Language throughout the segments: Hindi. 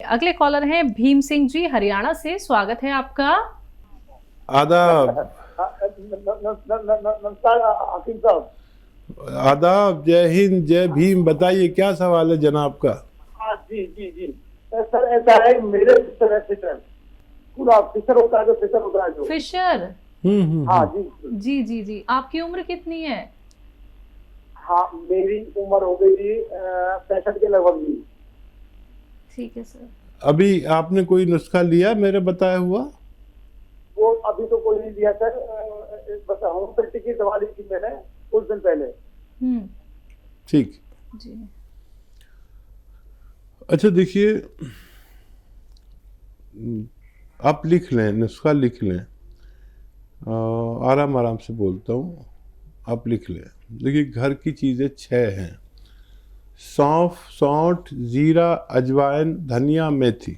अगले कॉलर हैं भीम सिंह जी हरियाणा से, स्वागत है आपका। आदाब। नमस्कार हाकिम साहब। आदाब, जय हिंद, जय भीम। बताइए क्या सवाल है जनाब का? हाँ जी जी जी सर, ऐसा है मेरे फिशर पूरा फिशर होता है, जो फिशर होता है, जो फिशर। हाँ जी जी जी जी, आपकी उम्र कितनी है? हाँ, मेरी उम्र हो गई जी 65 के लगभग जी। ठीक है सर। अभी आपने कोई नुस्खा लिया मेरे बताया हुआ? वो अभी तो कोई नहीं दिया सर, बस होम्योपैथी की दवा ली थी मैंने कुछ दिन पहले। ठीक जी। अच्छा देखिए, आप लिख लें, नुस्खा लिख लें। आराम आराम से बोलता हूँ, आप लिख लें। देखिए घर की चीज़ें 6 हैं। सौंफ, सौंठ, जीरा, अजवाइन, धनिया, मेथी।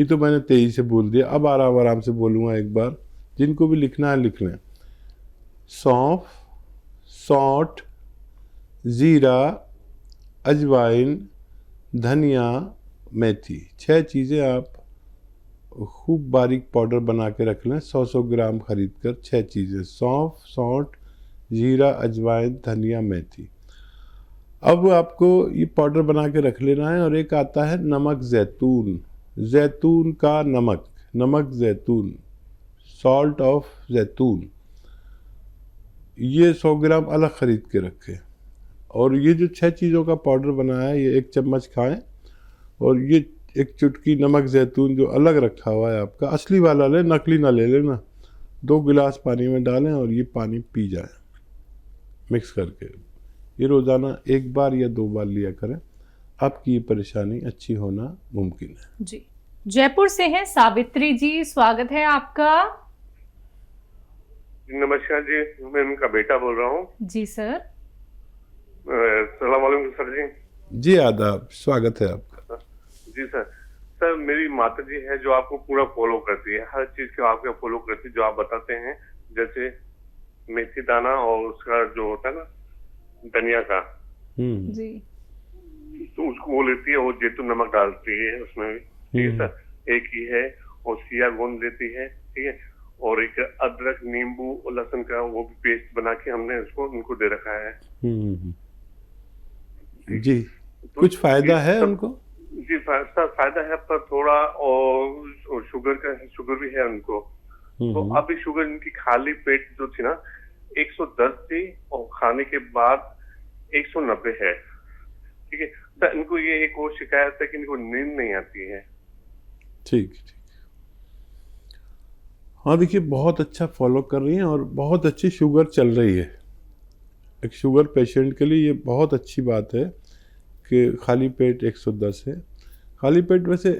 ये तो मैंने तेजी से बोल दिया, अब आराम आराम से बोलूँगा एक बार। जिनको भी लिखना है लिख लें। सौंफ, सौंठ, ज़ीरा, अजवाइन, धनिया, मेथी, 6 चीज़ें आप खूब बारीक पाउडर बना के रख लें। 100 ग्राम खरीद कर 6 चीज़ें, सौंफ, सौंठ, जीरा, अजवाइन, धनिया, मेथी। अब आपको ये पाउडर बना के रख लेना है। और एक आता है नमक जैतून, जैतून का नमक, नमक जैतून, सॉल्ट ऑफ जैतून, ये 100 ग्राम अलग ख़रीद के रखें। और ये जो 6 चीज़ों का पाउडर बनाया है, ये 1 चम्मच खाएं। और ये 1 चुटकी नमक जैतून जो अलग रखा हुआ है आपका, असली वाला लें, नकली ना ले लेना। 2 गिलास पानी में डालें और ये पानी पी जाए मिक्स करके। ये रोज़ाना 1 बार या 2 बार लिया करें, आपकी ये परेशानी अच्छी होना मुमकिन है। जी। जयपुर से हैं सावित्री जी, स्वागत है आपका। नमस्कार जी, मैं उनका बेटा बोल रहा हूँ। जी सर। सलाम वालेकुम सर जी। जी आदाब, स्वागत है आपका। जी सर। सर मेरी माता जी है जो आपको पूरा फॉलो करती है, हर चीज को आपका फॉलो करती है जो आप बताते हैं। जैसे मेथी दाना और उसका जो होता है ना धनिया का, जी, तो उसको वो लेती है, वो जैतून नमक डालती है उसमें भी। ठीक है सर, एक ही है। और सिया गोंद लेती है, ठीक है। और एक अदरक, नींबू और लहसुन का वो भी पेस्ट बना के हमने उसको उनको दे रखा है। जी, तो कुछ फायदा है उनको? जी सर, फायदा है, पर थोड़ा और शुगर भी है उनको। तो अभी शुगर इनकी खाली पेट जो थी ना 110 थी, और खाने के बाद 190 है। ठीक है सर, इनको ये एक और शिकायत है कि इनको नींद नहीं आती है। ठीक ठीक। हाँ देखिए, बहुत अच्छा फॉलो कर रही हैं और बहुत अच्छी शुगर चल रही है। एक शुगर पेशेंट के लिए ये बहुत अच्छी बात है कि खाली पेट 110 है। खाली पेट वैसे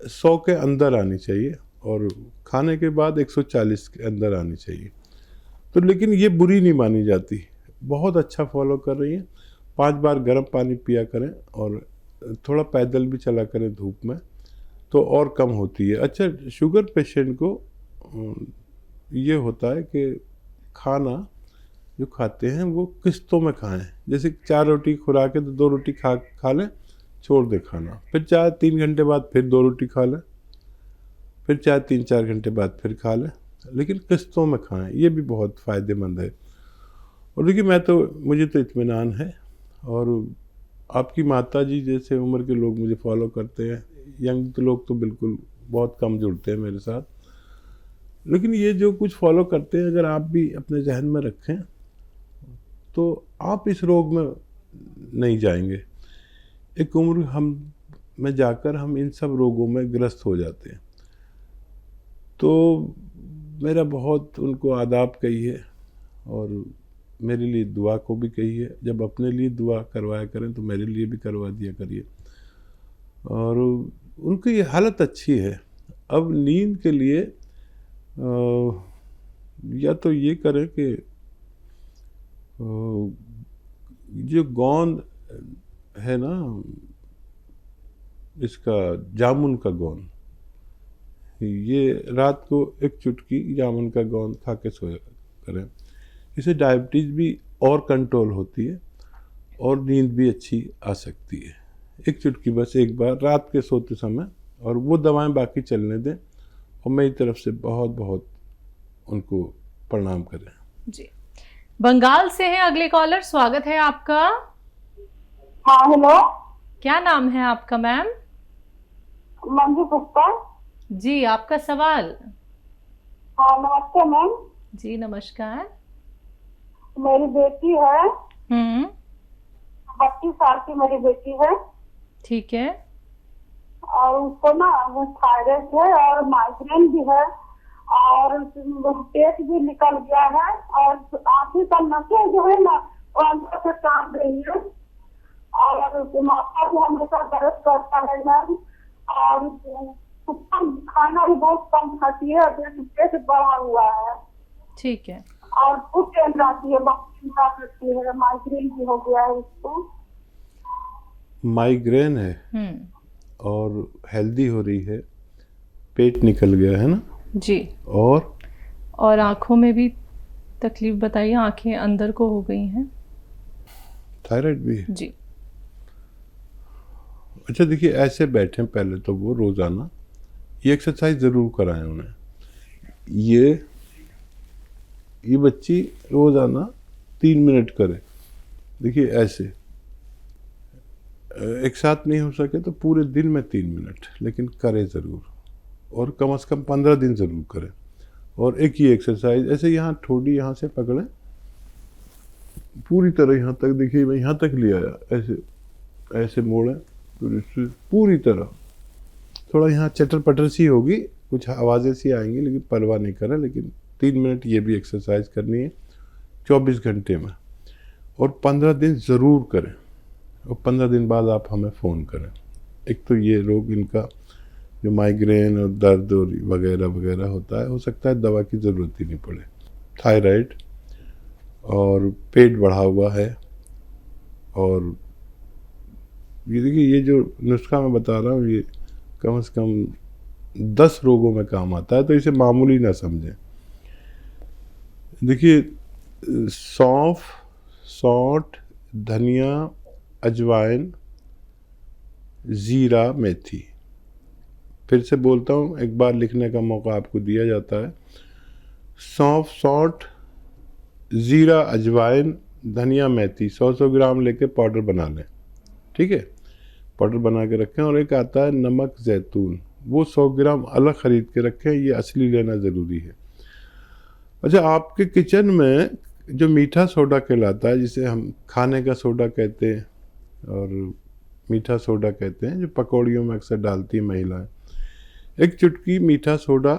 100 के अंदर आनी चाहिए और खाने के बाद 140 के अंदर आनी चाहिए। तो लेकिन ये बुरी नहीं मानी जाती, बहुत अच्छा फॉलो कर रही हैं। 5 बार गर्म पानी पिया करें और थोड़ा पैदल भी चला करें धूप में, तो और कम होती है। अच्छा, शुगर पेशेंट को ये होता है कि खाना जो खाते हैं वो किस्तों में खाएं। जैसे 4 रोटी खुरा के तो 2 रोटी खा लें, छोड़ दे खाना। फिर 3 घंटे बाद फिर 2 रोटी खा लें, फिर 3-4 घंटे बाद फिर खा लें, लेकिन किस्तों में खाएं। ये भी बहुत फ़ायदेमंद है। और देखिए मुझे तो इत्मीनान है, और आपकी माता जी जैसे उम्र के लोग मुझे फॉलो करते हैं। यंग तो लोग तो बिल्कुल बहुत कम जुड़ते हैं मेरे साथ, लेकिन ये जो कुछ फॉलो करते हैं अगर आप भी अपने जहन में रखें तो आप इस रोग में नहीं जाएंगे। एक उम्र में जाकर हम इन सब रोगों में ग्रस्त हो जाते हैं। तो मेरा बहुत उनको आदाब कहिए और मेरे लिए दुआ को भी कहिए। जब अपने लिए दुआ करवाया करें तो मेरे लिए भी करवा दिया करिए। और उनकी हालत अच्छी है। अब नींद के लिए या तो ये करें कि जो गोंद है ना, इसका जामुन का गोंद, ये रात को 1 चुटकी जामुन का गोंद खा के सोया करें। इससे डायबिटीज़ भी और कंट्रोल होती है और नींद भी अच्छी आ सकती है। एक चुटकी बस एक बार रात के सोते समय, और वो दवाएं बाकी चलने दें, और मेरी तरफ से बहुत बहुत उनको प्रणाम करें। जी, बंगाल से है अगले कॉलर, स्वागत है आपका। हाँ हेलो, क्या नाम है आपका मैम? मंजू गुप्ता। जी, आपका सवाल। हाँ नमस्ते मैम। जी नमस्कार। मेरी बेटी है, 32 साल की मेरी बेटी है, ठीक है। और उसको ना वो थायराइड है और माइग्रेन भी है और पेट भी निकल गया है और आंखें का नसें जो है ना वो अंदर से काट रही है और माथा भी हमेशा दर्द करता है मैम, और खाना भी बहुत कम खाती है और पेट बढ़ा हुआ है। ठीक है। और खूब टेंशन आती है, बहुत चिंता करती है, माइग्रेन भी हो गया है उसको। माइग्रेन है और हेल्दी हो रही है, पेट निकल गया है ना जी, और आंखों में भी तकलीफ बताइए, आंखें अंदर को हो गई हैं। थायराइड भी है। जी। अच्छा देखिए, ऐसे बैठे पहले तो वो रोज़ाना ये एक्सरसाइज ज़रूर कराएं उन्हें। ये बच्ची रोज़ाना 3 मिनट करे। देखिए ऐसे एक साथ नहीं हो सके तो पूरे दिन में 3 मिनट, लेकिन करे ज़रूर, और कम से कम 15 दिन ज़रूर करें। और एक ही एक्सरसाइज ऐसे यहाँ ठोड़ी यहाँ से पकड़ें पूरी तरह यहाँ तक, देखिए मैं यहाँ तक ले आया, ऐसे ऐसे मोड़ें पूरी तरह। थोड़ा यहाँ चटर पटर सी होगी, कुछ आवाज़ें सी आएंगी, लेकिन परवाह नहीं करें। लेकिन 3 मिनट ये भी एक्सरसाइज करनी है 24 घंटे में, और 15 दिन ज़रूर करें, और 15 दिन बाद आप हमें फ़ोन करें। एक तो ये रोग इनका जो माइग्रेन और दर्द और वगैरह वगैरह होता है, हो सकता है दवा की ज़रूरत ही नहीं पड़े। थायराइड और पेट बढ़ा हुआ है, और ये देखिए ये जो नुस्खा मैं बता रहा हूँ ये कम से कम 10 रोगों में काम आता है, तो इसे मामूली ना समझें। देखिए सौंफ, सौंठ, धनिया, अजवाइन, ज़ीरा, मेथी। फिर से बोलता हूँ, एक बार लिखने का मौका आपको दिया जाता है। सौंफ, सौंठ, ज़ीरा, अजवाइन, धनिया, मेथी 100-100 ग्राम लेके पाउडर बना लें। ठीक है, पाउडर बना के रखें। और एक आता है नमक जैतून, वो 100 ग्राम अलग ख़रीद के रखें, ये असली लेना ज़रूरी है। अच्छा, आपके किचन में जो मीठा सोडा कहलाता है, जिसे हम खाने का सोडा कहते हैं और मीठा सोडा कहते हैं, जो पकौड़ियों में अक्सर डालती हैं महिलाएं, एक चुटकी मीठा सोडा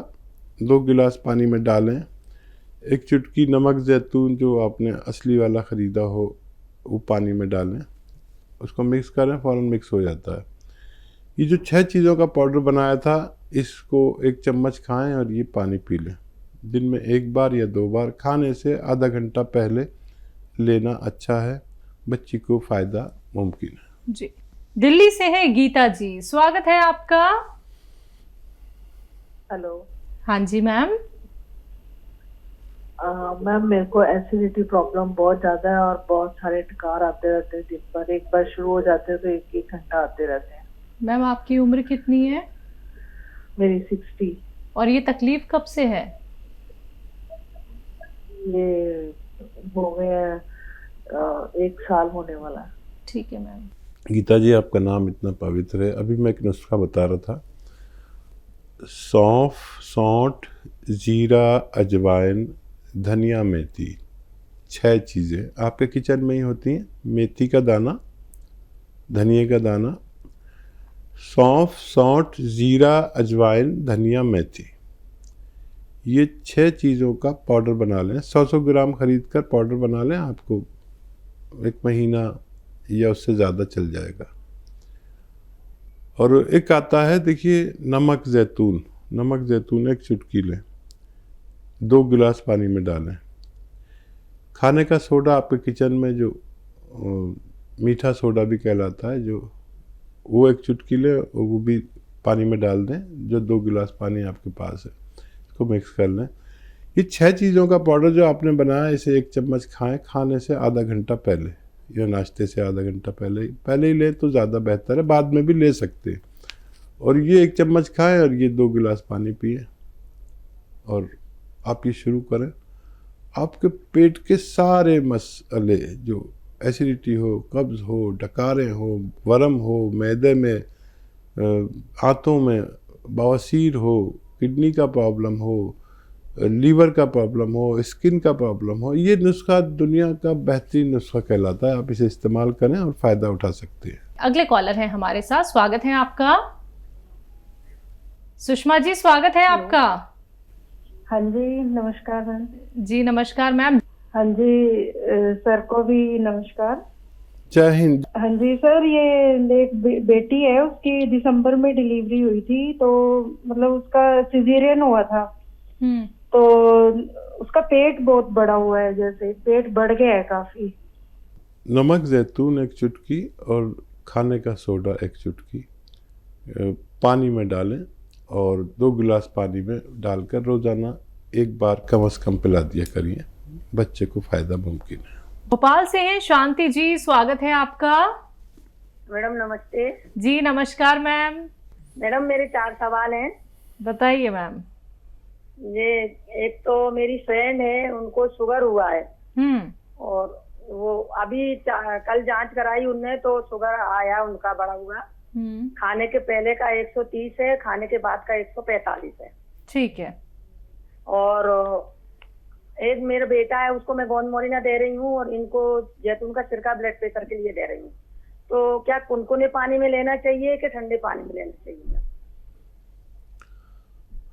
2 गिलास पानी में डालें। एक चुटकी नमक जैतून जो आपने असली वाला ख़रीदा हो वो पानी में डालें, उसको मिक्स करें, फ़ौरन मिक्स हो जाता है। ये जो 6 चीज़ों का पाउडर बनाया था, इसको 1 चम्मच खाएं और ये पानी पी लें। दिन में 1 बार या 2 बार, खाने से आधा घंटा पहले लेना अच्छा है, बच्ची को फ़ायदा मुमकिन है। जी, दिल्ली से है गीता जी, स्वागत है आपका। हेलो। हाँ जी मैम। मैम मेरे को एसिडिटी प्रॉब्लम बहुत ज़्यादा है और बहुत सारे डकार आते रहते हैं दिन भर। एक बार शुरू हो जाते हैं तो 1-1 घंटा आते रहते हैं। मैम आपकी उम्र कितनी है? मेरी 60। और ये तकलीफ कब से है? ये हो गया 1 साल होने वाला है। ठीक है मैम। गीता जी, आपका नाम इतना पवित्र है। अभी मैं एक नुस्खा बता रहा था, सौंफ, सौंठ, जीरा, अजवाइन, धनिया, मेथी, 6 चीज़ें आपके किचन में ही होती हैं। मेथी का दाना, धनिया का दाना, सौंफ, सौंठ, जीरा, अजवाइन, धनिया, मेथी, ये 6 चीज़ों का पाउडर बना लें। 100-100 ग्राम ख़रीद कर पाउडर बना लें, आपको 1 महीना या उससे ज़्यादा चल जाएगा। और एक आता है, देखिए नमक जैतून, नमक जैतून 1 चुटकी लें, 2 गिलास पानी में डालें। खाने का सोडा आपके किचन में जो मीठा सोडा भी कहलाता है, जो वो 1 चुटकी लें, वो भी पानी में डाल दें, जो 2 गिलास पानी आपके पास है, इसको मिक्स कर लें। ये 6 चीज़ों का पाउडर जो आपने बनाया, इसे 1 चम्मच खाएं, खाने से आधा घंटा पहले। या नाश्ते से आधा घंटा पहले ही लें तो ज़्यादा बेहतर है, बाद में भी ले सकते हैं। और ये 1 चम्मच खाएं और ये 2 गिलास पानी पिए और आप ये शुरू करें। आपके पेट के सारे मसले, जो एसिडिटी हो, कब्ज़ हो, डकारें हो, वरम हो, मैदे में, आंतों में बवासीर हो, किडनी का प्रॉब्लम हो, लीवर का प्रॉब्लम हो, स्किन का प्रॉब्लम हो, ये नुस्खा दुनिया का बेहतरीन नुस्खा कहलाता है। आप इसे इस्तेमाल करें और फ़ायदा उठा सकते हैं। अगले कॉलर हैं हमारे साथ, स्वागत है आपका। सुषमा जी, स्वागत है आपका। हाँ जी, नमस्कार मैम। जी नमस्कार मैम। हाँ जी, सर को भी नमस्कार। जय हिंद। हाँ जी सर, ये एक बेटी है, उसकी दिसंबर में डिलीवरी हुई थी, तो मतलब उसका सिजेरियन हुआ था। तो उसका पेट बहुत बड़ा हुआ है, जैसे पेट बढ़ गया है काफी। नमक ज़ैतून 1 चुटकी और खाने का सोडा 1 चुटकी पानी में डालें और 2 गिलास पानी में डालकर रोज़ाना 1 बार कम से कम पिला दिया करिए, बच्चे को फ़ायदा मुमकिन है। भोपाल से हैं शांति जी, स्वागत है आपका। मैडम नमस्ते। जी नमस्कार मैम। मैडम मेरे 4 सवाल हैं। बताइए मैम। ये एक तो मेरी फ्रेंड है, उनको शुगर हुआ है और वो अभी कल जांच कराई उनने, तो शुगर आया उनका बड़ा हुआ। खाने के पहले का 130 है, खाने के बाद का 145 है। ठीक है। और एक मेरा बेटा है, उसको मैं गोंद मोरिना दे रही हूँ और इनको जैतून का सिरका ब्लड प्रेशर के लिए दे रही हूँ। तो क्या कुनकुने पानी में लेना चाहिए कि ठंडे पानी में लेना चाहिए?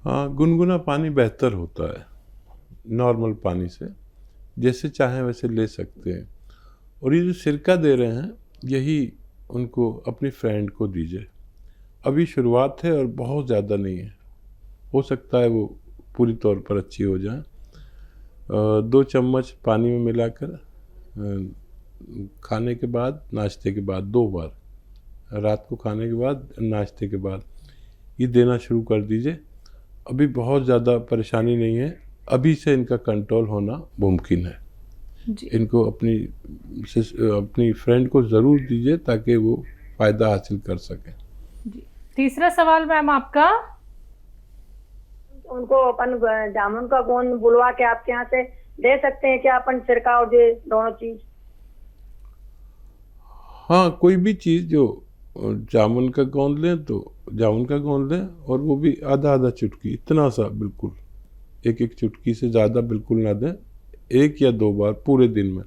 हाँ, गुनगुना पानी बेहतर होता है नॉर्मल पानी से, जैसे चाहें वैसे ले सकते हैं। और ये जो सिरका दे रहे हैं, यही उनको अपनी फ्रेंड को दीजिए। अभी शुरुआत है और बहुत ज़्यादा नहीं है, हो सकता है वो पूरी तौर पर अच्छी हो जाए। 2 चम्मच पानी में मिलाकर खाने के बाद, नाश्ते के बाद 2 बार, रात को खाने के बाद, नाश्ते के बाद ये देना शुरू कर दीजिए। अभी बहुत ज़्यादा परेशानी नहीं है, अभी से इनका कंट्रोल होना मुमकिन है जी। इनको अपनी फ्रेंड को ज़रूर दीजिए ताकि वो फ़ायदा हासिल कर सकें। जी। तीसरा सवाल मैम आपका। उनको अपन जामुन का गोंद बुलवा के आपके यहाँ से दे सकते हैं क्या अपन, सिरका और ये दोनों चीज? हाँ, कोई भी चीज़, जो जामुन का गोंद लें तो जामुन का गोंद लें, और वो भी आधा चुटकी, इतना सा, बिल्कुल 1 चुटकी से ज़्यादा बिल्कुल ना दें, 1 या 2 बार पूरे दिन में।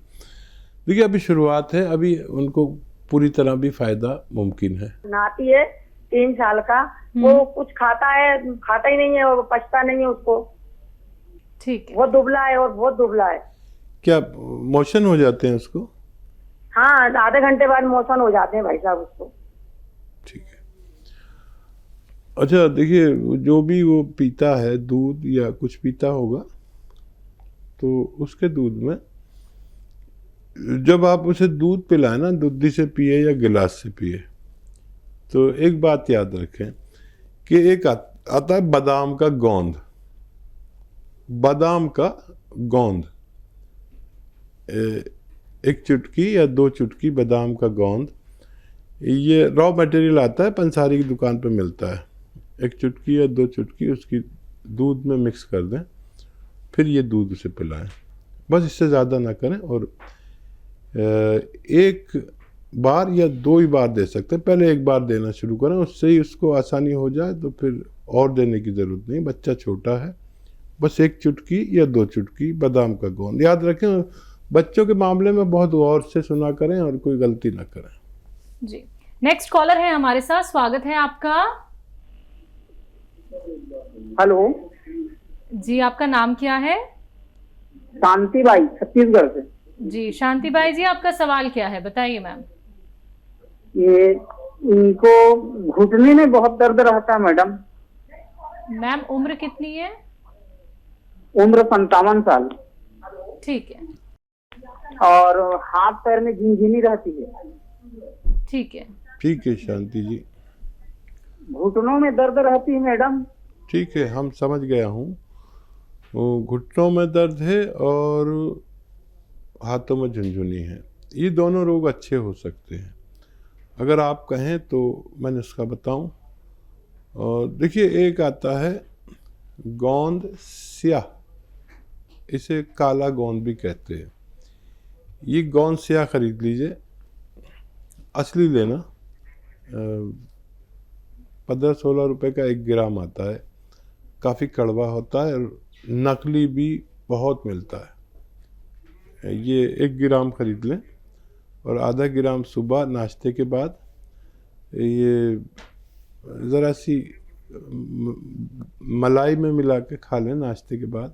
देखिए अभी शुरुआत है, अभी उनको पूरी तरह भी फ़ायदा मुमकिन है। नाती है 3 साल का, वो कुछ खाता ही नहीं है, वो पचता नहीं है उसको। ठीक है। बहुत दुबला है और बहुत दुबला है। क्या मोशन हो जाते हैं उसको? हाँ, आधे घंटे बाद मोशन हो जाते हैं भाई साहब उसको। ठीक है। अच्छा देखिए, जो भी वो पीता है, दूध या कुछ पीता होगा, तो उसके दूध में जब आप उसे दूध पिलाएं ना, दूधी से पिए या गिलास से पिए, तो एक बात याद रखें कि एक आता है बादाम का गोंद। बादाम का गोंद 1 चुटकी या 2 चुटकी बादाम का गोंद, ये रॉ मटेरियल आता है, पंसारी की दुकान पे मिलता है। 1 चुटकी या 2 चुटकी उसकी दूध में मिक्स कर दें, फिर ये दूध उसे पिलाएं, बस इससे ज़्यादा ना करें। और 1 बार या 2 ही बार दे सकते हैं, पहले 1 बार देना शुरू करें, उससे ही उसको आसानी हो जाए तो फिर और देने की ज़रूरत नहीं। बच्चा छोटा है, बस 1 चुटकी या 2 चुटकी बादाम का गोंद। याद रखें, बच्चों के मामले में बहुत गौर से सुना करें और कोई गलती ना करें। जी। नेक्स्ट कॉलर है हमारे साथ, स्वागत है आपका। हेलो जी, आपका नाम क्या है? शांति बाई, छत्तीसगढ़ से। जी शांति बाई जी, आपका सवाल क्या है, बताइए मैम। ये इनको घुटने में बहुत दर्द रहता है मैडम। मैम उम्र कितनी है? उम्र 57 साल। ठीक है। और हाथ पैर में झिनझिनी रहती है। ठीक है। ठीक है शांति जी, घुटनों में दर्द रहती है मैडम। ठीक है, हम समझ गया हूँ। घुटनों में दर्द है और हाथों में झुनझुनी है, ये दोनों रोग अच्छे हो सकते हैं। अगर आप कहें तो मैं नुस्खा बताऊं। और देखिए, एक आता है गोंद स्याह, इसे काला गोंद भी कहते हैं। ये गोंद स्याह खरीद लीजिए, असली लेना। 15-16 रुपए का 1 ग्राम आता है, काफ़ी कड़वा होता है और नकली भी बहुत मिलता है। ये 1 ग्राम खरीद लें और आधा ग्राम सुबह नाश्ते के बाद, ये ज़रा सी मलाई में मिला के खा लें नाश्ते के बाद,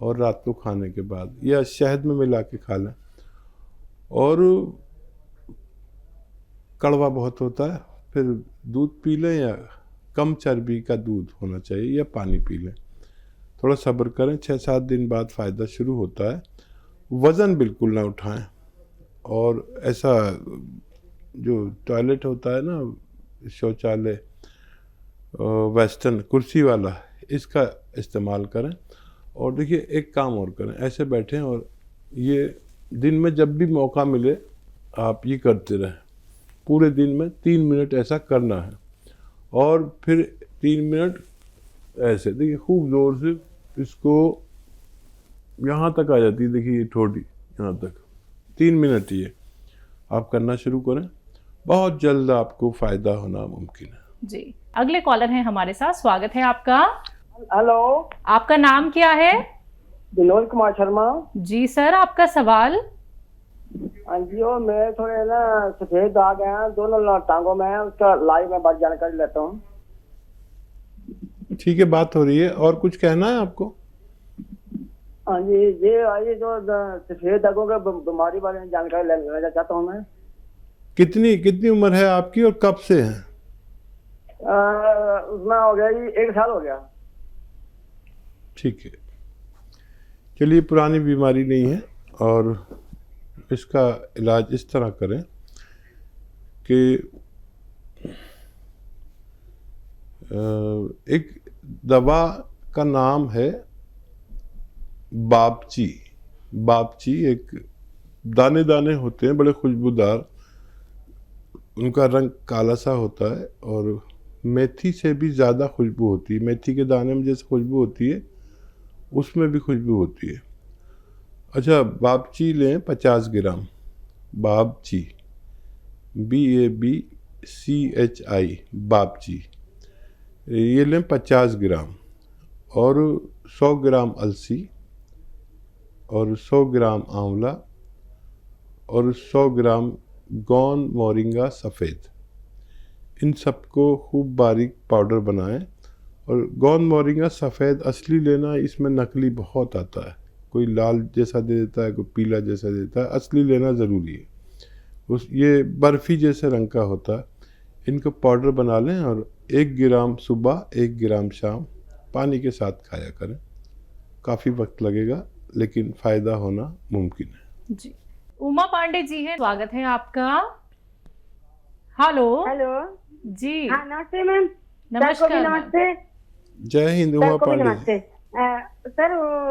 और रात को खाने के बाद, या शहद में मिला के खा लें। और कड़वा बहुत होता है, फिर दूध पी लें, या कम चर्बी का दूध होना चाहिए, या पानी पी लें। थोड़ा सब्र करें, 6-7 दिन बाद फ़ायदा शुरू होता है। वज़न बिल्कुल ना उठाएं, और ऐसा जो टॉयलेट होता है ना, शौचालय वेस्टर्न कुर्सी वाला, इसका इस्तेमाल करें। और देखिए, एक काम और करें, ऐसे बैठें और ये दिन में जब भी मौका मिले आप ये करते रहें। पूरे दिन में 3 मिनट ऐसा करना है, और फिर 3 मिनट ऐसे, देखिए खूब ज़ोर से इसको यहाँ तक आ जाती है, देखिए ये ठोड़ी यहाँ तक, 3 मिनट ये आप करना शुरू करें। बहुत जल्द आपको फ़ायदा होना मुमकिन है। जी, अगले कॉलर हैं हमारे साथ, स्वागत है आपका। हेलो, आपका नाम क्या है? विनोद कुमार शर्मा। जी सर, आपका सवाल। हाँ जी, और मेरे थोड़े ना सफेद दाग हैं दोनों टांगों में, उसका लाइव में बात जानकारी लेता हूँ। ठीक है, बात हो रही है, और कुछ कहना है आपको? हाँ जी, ये जो सफेद दागों के बीमारी बारे में जानकारी लेना चाहता हूँ मैं। कितनी उम्र है आपकी और कब से है? उसमें हो गया जी 1 साल हो गया। ठीक है, चलिए, पुरानी बीमारी नहीं है, और इसका इलाज इस तरह करें कि एक दवा का नाम है बापची। बापची एक दाने दाने होते हैं, बड़े खुशबूदार, उनका रंग काला सा होता है, और मेथी से भी ज़्यादा खुशबू होती है। मेथी के दाने में जैसे खुशबू होती है, उसमें भी खुशबू होती है। अच्छा, बापची लें 50 ग्राम। बापची, BABCHI, बापची, ये लें 50 ग्राम। और 100 ग्राम अलसी, और 100 ग्राम आंवला, और 100 ग्राम गोंद मोरिंगा सफ़ेद। इन सबको खूब बारीक पाउडर बनाएं। और गोंद मोरिंगा सफ़ेद असली लेना, इसमें नकली बहुत आता है, कोई लाल जैसा दे देता है, कोई पीला जैसा देता है। असली लेना ज़रूरी है। ये बर्फ़ी जैसे रंग का होता है। इनको पाउडर बना लें और 1 ग्राम सुबह, 1 ग्राम शाम पानी के साथ खाया करें। काफ़ी वक्त लगेगा, लेकिन फ़ायदा होना मुमकिन है। जी, उमा पांडे जी हैं, स्वागत है आपका। हेलो। हेलो जी, हाँ, नमस्ते मैम। नमस्कार मैम। नमस्ते। जय हिंद उमा पांडे जी। नमस्ते सर,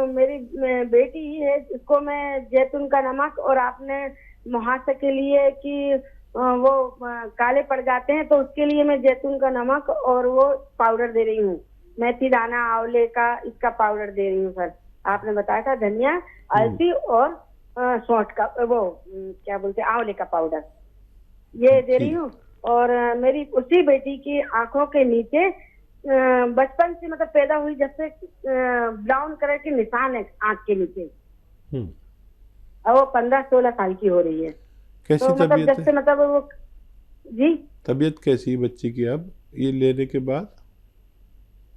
मेरी बेटी है, उसको मैं जैतून का नमक, और आपने मुहासे के लिए कि वो काले पड़ जाते हैं, तो उसके लिए मैं जैतून का नमक और वो पाउडर दे रही हूँ। मेथी दाना आंवले का, इसका पाउडर दे रही हूँ सर। आपने बताया था धनिया, अलसी और सौंठ का, वो क्या बोलते हैं, आंवले का पाउडर, ये दे रही हूँ। और मेरी उसी बेटी की आंखों के नीचे बचपन से, मतलब पैदा हुई जब से ब्राउन कलर के निशान है आंख के नीचे, और वो 15-16 साल की हो रही है। कैसी तो मतलब तबीयत जब से, है? मतलब वो, जी तबीयत कैसी है बच्ची की अब ये लेने के बाद?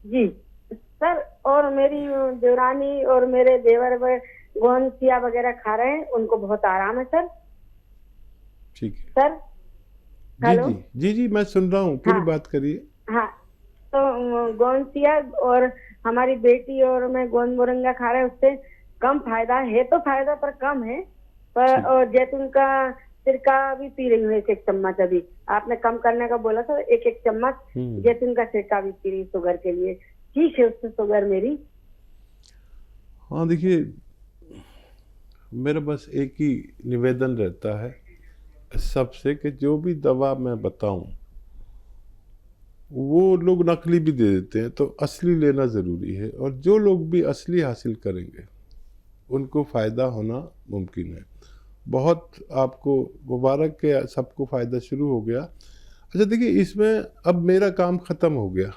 जी सर, और मेरी देवरानी और मेरे देवर गोंसिया वगैरह खा रहे हैं, उनको बहुत आराम है सर। ठीक है सर, जी हेलो? जी जी जी, मैं सुन रहा हूँ, पूरी हाँ। बात करिए। हाँ, तो गोंसिया और हमारी बेटी और मैं गोंद मोरिंगा खा रहे हैं, उससे कम फायदा है, तो फायदा पर कम है पर। और जैतून का सिरका भी पी रही हूँ 1-1 चम्मच। अभी आपने कम करने का बोला था, 1-1 चम्मच जैतून का सिरका भी पी रही शुगर के लिए। ठीक है उससे शुगर मेरी। हाँ, देखिए, मेरा बस एक ही निवेदन रहता है सबसे कि जो भी दवा मैं बताऊं वो लोग नकली भी दे देते हैं, तो असली लेना ज़रूरी है। और जो लोग भी असली हासिल करेंगे उनको फ़ायदा होना मुमकिन है। बहुत आपको मुबारक के सबको फ़ायदा शुरू हो गया। अच्छा देखिए, इसमें अब मेरा काम ख़त्म हो गया।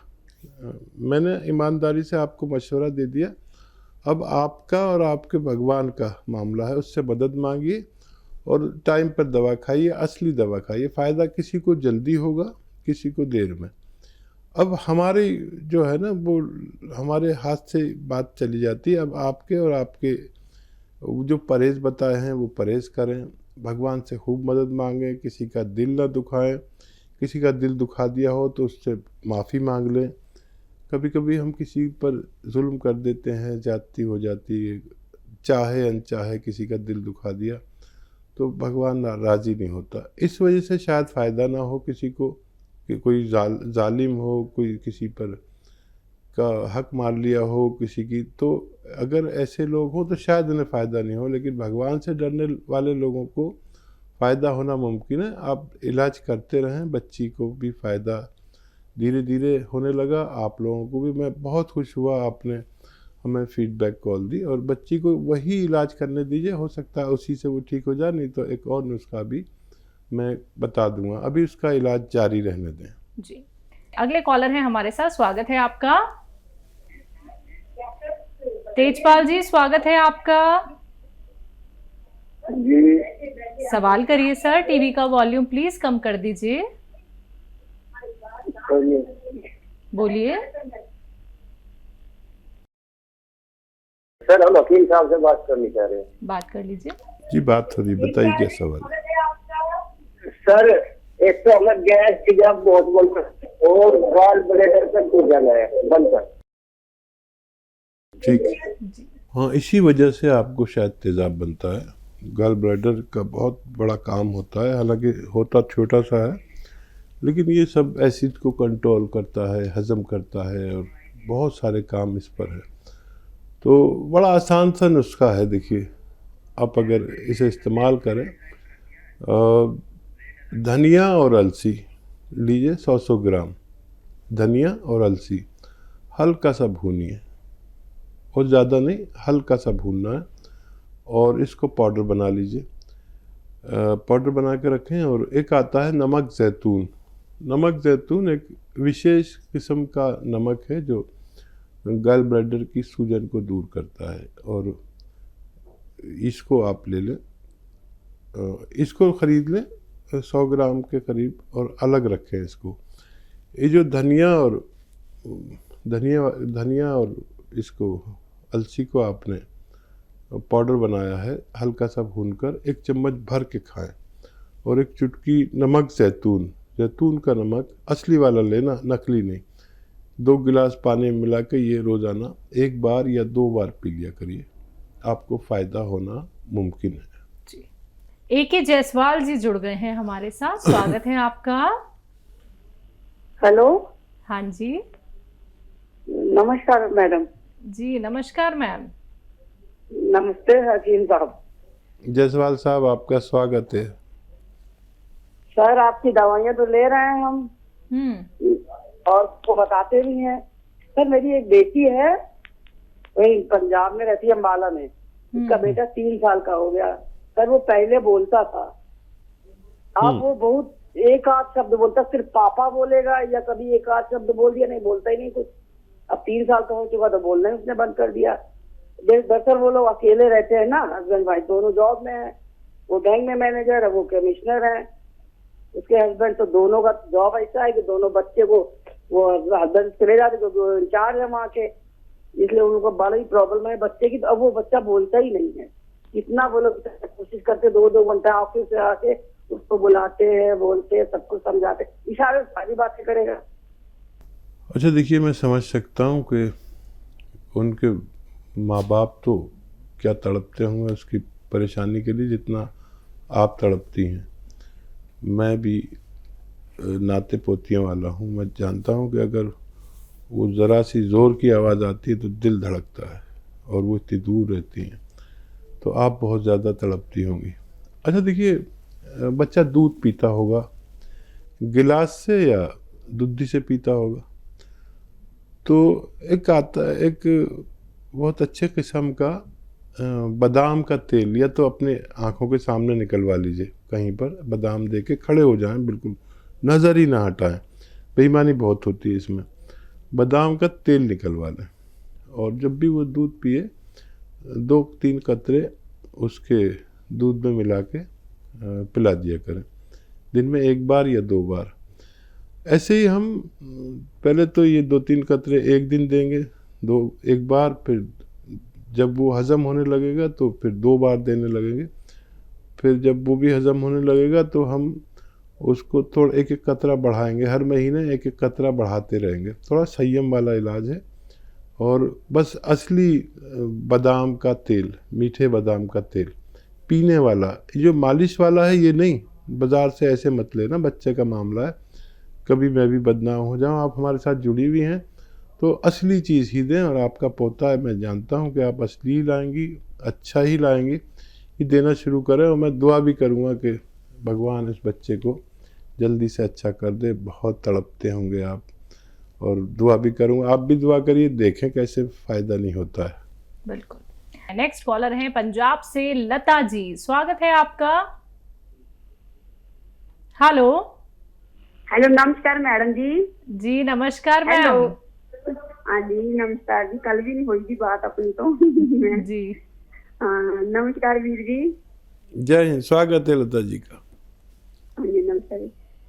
मैंने ईमानदारी से आपको मशवरा दे दिया। अब आपका और आपके भगवान का मामला है, उससे मदद मांगिए और टाइम पर दवा खाइए, असली दवा खाइए। फ़ायदा किसी को जल्दी होगा, किसी को देर में। अब हमारी जो है ना वो हमारे हाथ से बात चली जाती है। अब आपके और आपके जो परहेज़ बताए हैं वो परहेज़ करें, भगवान से खूब मदद मांगें, किसी का दिल ना दुखाएं। किसी का दिल दुखा दिया हो तो उससे माफ़ी मांग लें। कभी कभी हम किसी पर जुल्म कर देते हैं, ज्यादती हो जाती है, चाहे अनचाहे किसी का दिल दुखा दिया तो भगवान राज़ी नहीं होता। इस वजह से शायद फ़ायदा ना हो किसी को, कि कोई जालिम हो, कोई किसी पर का हक मार लिया हो किसी की, तो अगर ऐसे लोग हों तो शायद उन्हें फ़ायदा नहीं हो। लेकिन भगवान से डरने वाले लोगों को फ़ायदा होना मुमकिन है। आप इलाज करते रहें, बच्ची को भी फ़ायदा धीरे धीरे होने लगा, आप लोगों को भी। मैं बहुत खुश हुआ आपने हमें फीडबैक कॉल दी। और बच्ची को वही इलाज करने दीजिए, हो सकता है उसी से वो ठीक हो जाए, नहीं तो एक और नुस्खा भी मैं बता दूंगा। अभी उसका इलाज जारी रहने दें। जी, अगले कॉलर हैं हमारे साथ, स्वागत है आपका। तेजपाल जी, स्वागत है आपका जी। सवाल करिए सर। टीवी का वॉल्यूम प्लीज कम कर दीजिए। बोलिए सर, हम वकील साहब से बात करनी चाह रहे हैं। बात कर लीजिए जी, बात हो रही, बताइए क्या सवाल है। सर, एक तो हमें गैस की जब बहुत बोलते और गॉल ब्लैडर पे सूजन है बनकर। ठीक, हाँ, इसी वजह से आपको शायद तेज़ाब बनता है। गॉल ब्लैडर का बहुत बड़ा काम होता है, हालांकि होता छोटा सा है, लेकिन ये सब एसिड को कंट्रोल करता है, हज़म करता है और बहुत सारे काम इस पर है। तो बड़ा आसान सा नुस्खा है। देखिए, आप अगर इसे इस्तेमाल करें, धनिया और अलसी लीजिए 100 ग्राम धनिया और अलसी, हल्का सा भूनिए और ज़्यादा नहीं, हल्का सा भूनना है और इसको पाउडर बना लीजिए। पाउडर बना के रखें। और एक आता है नमक ज़ैतून। नमक ज़ैतून एक विशेष किस्म का नमक है जो गॉल ब्लैडर की सूजन को दूर करता है, और इसको आप ले लें, इसको ख़रीद लें 100 ग्राम के करीब और अलग रखें इसको। ये जो धनिया और इसको अलसी को आपने पाउडर बनाया है, हल्का सा भूनकर 1 चम्मच भर के खाएं। और 1 चुटकी नमक जैतून का नमक असली वाला लेना, नकली नहीं। 2 गिलास पानी में मिला के ये रोज़ाना 1 बार या 2 बार पी लिया करिए, आपको फ़ायदा होना मुमकिन है। जी, AK जायसवाल जी जुड़ गए हैं हमारे साथ, स्वागत है आपका। हेलो, हाँ जी, नमस्कार मैडम। जी नमस्कार मैम। नमस्ते हकीम साहब। जायसवाल साहब, आपका स्वागत है। सर, आपकी दवाइयाँ तो ले रहे हैं हम और तो बताते भी हैं। सर, मेरी एक बेटी है, वही पंजाब में रहती है, अम्बाला में। उसका बेटा 3 साल का हो गया। सर, वो पहले बोलता था, अब वो बहुत एक आध शब्द बोलता, सिर्फ पापा बोलेगा या कभी एक आध शब्द बोल दिया, नहीं बोलता ही नहीं कुछ। अब 3 साल का हो चुका तो बोलना ही उसने बंद कर दिया। दरअसल वो लोग अकेले रहते हैं ना, हस्बैंड वाइफ दोनों जॉब में है। वो बैंक में मैनेजर है, वो कमिश्नर है। उसके हस्बैंड तो दोनों का जॉब ऐसा है कि दोनों बच्चे को वो हस्बैंड चले जाते, जो इंचार्ज है वहाँ के, इसलिए उनको बड़ा ही प्रॉब्लम है बच्चे की। तो अब वो बच्चा बोलता ही नहीं है। इतना वो लोग कोशिश करते, 2-2 घंटा ऑफिस से आके उसको बुलाते हैं, बोलते हैं, सब कुछ समझाते, इशारे सारी बातें करेगा। अच्छा देखिए, मैं समझ सकता हूँ कि उनके माँ बाप तो क्या तड़पते होंगे उसकी परेशानी के लिए, जितना आप तड़पती हैं। मैं भी नाते पोतियों वाला हूँ, मैं जानता हूँ कि अगर वो ज़रा सी ज़ोर की आवाज़ आती है तो दिल धड़कता है, और वो इतनी दूर रहती हैं। तो आप बहुत ज़्यादा तड़पती होंगी। अच्छा देखिए, बच्चा दूध पीता होगा, गिलास से या दूधी से पीता होगा, तो एक बहुत अच्छे किस्म का बादाम का तेल या तो अपने आँखों के सामने निकलवा लीजिए, कहीं पर बादाम दे के खड़े हो जाएं, बिल्कुल नज़र ही ना हटाएं, बेईमानी बहुत होती है इसमें। बादाम का तेल निकलवा लें और जब भी वो दूध पिए 2-3 कतरे उसके दूध में मिला के पिला दिया करें, दिन में 1 बार या 2 बार। ऐसे ही हम पहले तो ये 2-3 कतरे एक दिन देंगे, 1 बार, फिर जब वो हज़म होने लगेगा तो फिर 2 बार देने लगेंगे, फिर जब वो भी हज़म होने लगेगा तो हम उसको थोड़ा 1-1 कतरा बढ़ाएंगे, हर महीने 1-1 कतरा बढ़ाते रहेंगे। थोड़ा संयम वाला इलाज है और बस असली बादाम का तेल, मीठे बादाम का तेल पीने वाला, जो मालिश वाला है ये नहीं, बाज़ार से ऐसे मत लेना, बच्चे का मामला है, कभी मैं भी बदनाम हो जाऊँ। आप हमारे साथ जुड़ी हुई हैं तो असली चीज़ ही दें, और आपका पोता है, मैं जानता हूँ कि आप असली ही लाएंगी, अच्छा ही लाएंगी, ये देना शुरू करें। और मैं दुआ भी करूँगा कि भगवान इस बच्चे को जल्दी से अच्छा कर दे। बहुत तड़पते होंगे आप, और दुआ भी करूँगा, आप भी दुआ करिए, देखें कैसे फ़ायदा नहीं होता है। बिल्कुल। नेक्स्ट कॉलर हैं पंजाब से लता जी, स्वागत है आपका। हेलो। हेलो, नमस्कार मैडम जी। जी नमस्कार मैम। हाँ जी नमस्कार जी, कल भी नहीं हुई थी बात अपनी तो जी नमस्कार वीर जी। जय हिंद, स्वागत है लता जी का। हाँ जी नमस्कार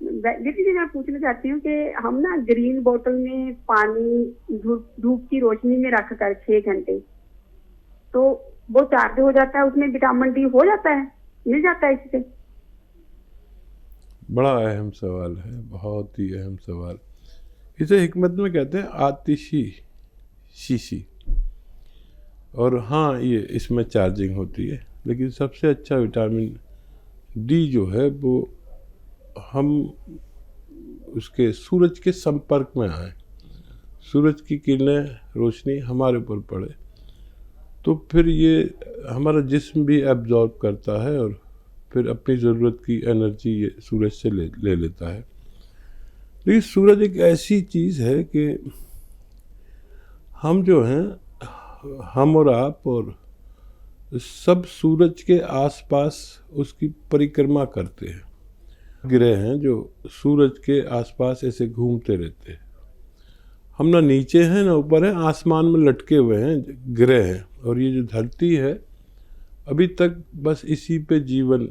दीदी जी, मैं पूछना चाहती हूँ कि हम ना ग्रीन बोतल में पानी धूप की रोशनी में रख कर 6 घंटे, तो वो चार्ज हो जाता है, उसमें विटामिन डी हो जाता है, मिल जाता है इससे? बड़ा अहम सवाल है, बहुत ही अहम सवाल। इसे हिकमत में कहते हैं आतिशी शीशी, और हाँ ये इसमें चार्जिंग होती है, लेकिन सबसे अच्छा विटामिन डी जो है वो हम उसके सूरज के संपर्क में आए, सूरज की किरणें, रोशनी हमारे ऊपर पड़े, तो फिर ये हमारा जिस्म भी एब्जॉर्ब करता है और फिर अपनी ज़रूरत की एनर्जी ये सूरज से ले लेता है। लेकिन सूरज एक ऐसी चीज़ है कि हम जो हैं, हम और आप और सब सूरज के आसपास उसकी परिक्रमा करते हैं। ग्रह हैं जो सूरज के आसपास ऐसे घूमते रहते हैं। हम ना नीचे हैं ना ऊपर हैं, आसमान में लटके हुए हैं, ग्रह हैं। और ये जो धरती है अभी तक बस इसी पे जीवन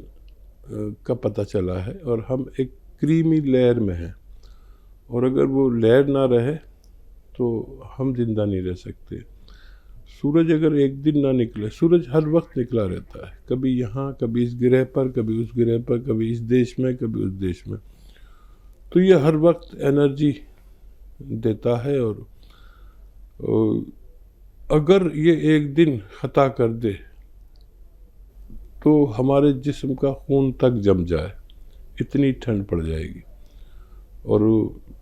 का पता चला है, और हम एक क्रीमी लेयर में हैं, और अगर वो लेयर ना रहे तो हम जिंदा नहीं रह सकते। सूरज अगर एक दिन ना निकले, सूरज हर वक्त निकला रहता है, कभी यहाँ, कभी इस ग्रह पर, कभी उस ग्रह पर, कभी इस देश में, कभी उस देश में, तो ये हर वक्त एनर्जी देता है। और अगर ये एक दिन खता कर दे तो हमारे जिस्म का खून तक जम जाए, इतनी ठंड पड़ जाएगी। और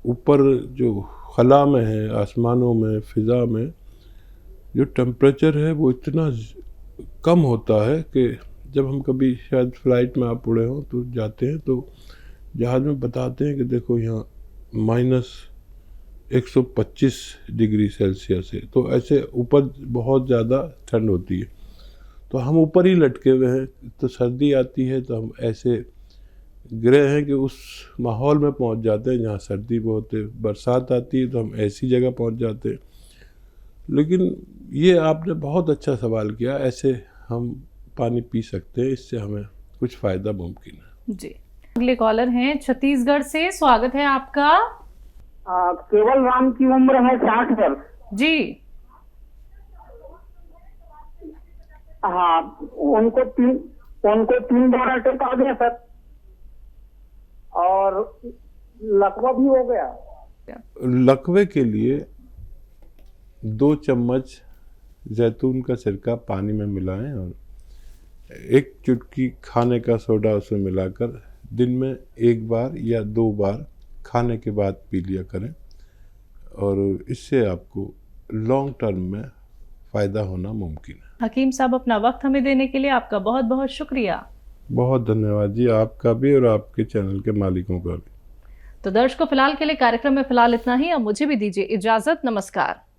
ऊपर जो खला में है, आसमानों में, फ़िज़ा में जो टेम्परेचर है वो इतना कम होता है कि जब हम कभी शायद फ़्लाइट में आप उड़े हों तो जाते हैं तो जहाज़ में बताते हैं कि देखो यहाँ -125 डिग्री सेल्सियस है, तो ऐसे ऊपर बहुत ज़्यादा ठंड होती है। तो हम ऊपर ही लटके हुए हैं, तो सर्दी आती है तो हम ऐसे ग्रह हैं कि उस माहौल में पहुंच जाते हैं जहाँ सर्दी बहुत है। बरसात आती है तो हम ऐसी जगह पहुंच जाते हैं। लेकिन ये आपने बहुत अच्छा सवाल किया, ऐसे हम पानी पी सकते हैं, इससे हमें कुछ फ़ायदा मुमकिन है। जी अगले कॉलर हैं छत्तीसगढ़ से, स्वागत है आपका। केवल राम की उम्र है 60 वर्ष। जी हाँ, उनको 3 बार अटैक आ गया सर, और लकवा भी हो गया। लकवे के लिए 2 चम्मच जैतून का सिरका पानी में मिलाएं और 1 चुटकी खाने का सोडा उसमें मिलाकर दिन में 1 बार या 2 बार खाने के बाद पी लिया करें, और इससे आपको लॉन्ग टर्म में फ़ायदा होना मुमकिन है। हकीम साहब, अपना वक्त हमें देने के लिए आपका बहुत बहुत शुक्रिया। बहुत धन्यवाद जी, आपका भी और आपके चैनल के मालिकों का भी। तो दर्शकों, फिलहाल के लिए कार्यक्रम में फिलहाल इतना ही। अब मुझे भी दीजिए इजाजत। नमस्कार।